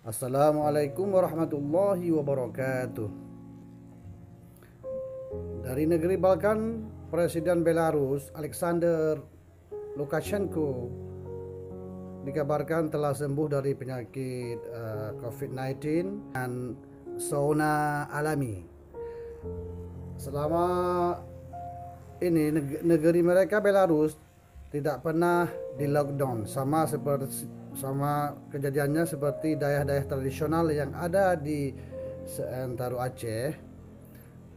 Assalamualaikum warahmatullahi wabarakatuh. Dari negeri Balkan, Presiden Belarus Alexander Lukashenko dikabarkan telah sembuh dari penyakit COVID-19 dan sauna alami. Selama ini negeri mereka Belarus tidak pernah di lockdown, sama kejadiannya seperti daerah-daerah tradisional yang ada di seantero Aceh.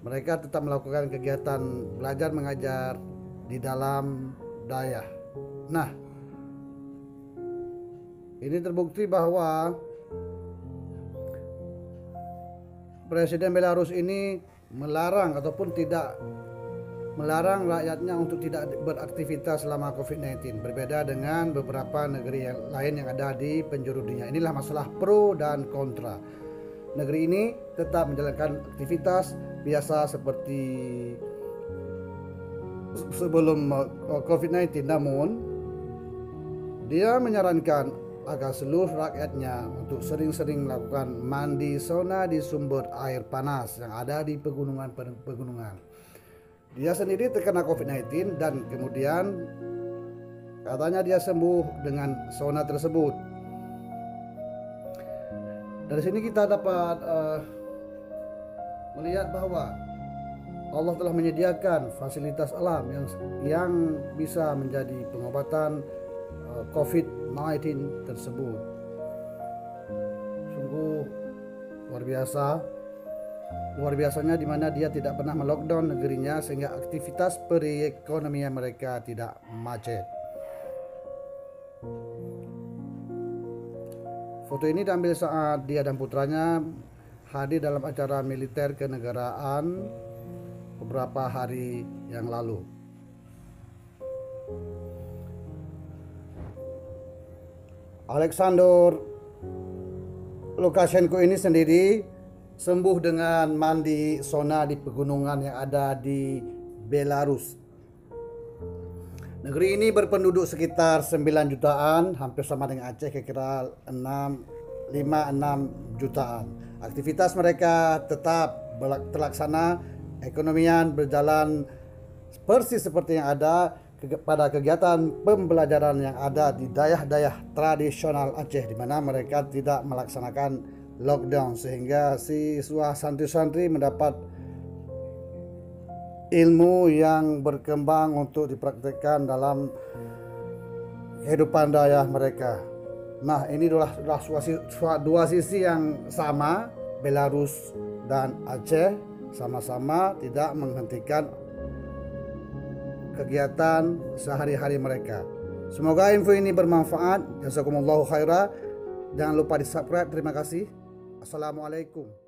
Mereka tetap melakukan kegiatan belajar mengajar di dalam daerah. Nah, ini terbukti bahwa Presiden Belarus ini melarang ataupun tidak melarang rakyatnya untuk tidak beraktivitas selama COVID-19, berbeda dengan beberapa negeri yang lain yang ada di penjuru dunia. Inilah masalah pro dan kontra. Negeri ini tetap menjalankan aktivitas biasa seperti sebelum COVID-19, namun dia menyarankan agar seluruh rakyatnya untuk sering-sering melakukan mandi sauna di sumber air panas yang ada di pegunungan. Dia sendiri terkena COVID-19 dan kemudian katanya dia sembuh dengan sauna tersebut. Dari sini kita dapat melihat bahwa Allah telah menyediakan fasilitas alam yang bisa menjadi pengobatan COVID-19 tersebut. Sungguh luar biasanya di mana dia tidak pernah melockdown negerinya sehingga aktivitas perekonomian mereka tidak macet. Foto ini diambil saat dia dan putranya hadir dalam acara militer kenegaraan beberapa hari yang lalu. Alexander Lukashenko ini sendiri sembuh dengan mandi sauna di pegunungan yang ada di Belarus. Negeri ini berpenduduk sekitar 9 jutaan, hampir sama dengan Aceh, kira-kira 5-6 jutaan. Aktivitas mereka tetap terlaksana, ekonomian berjalan persis seperti yang ada pada kegiatan pembelajaran yang ada di daerah-daerah tradisional Aceh, di mana mereka tidak melaksanakan lockdown, sehingga siswa santri-santri mendapat ilmu yang berkembang untuk dipraktikkan dalam kehidupan daerah mereka. Nah, ini adalah dua sisi yang sama. Belarus dan Aceh sama-sama tidak menghentikan kegiatan sehari-hari mereka. Semoga info ini bermanfaat. Jazakumullahu khairah. Jangan lupa di subscribe. Terima kasih. Assalamualaikum.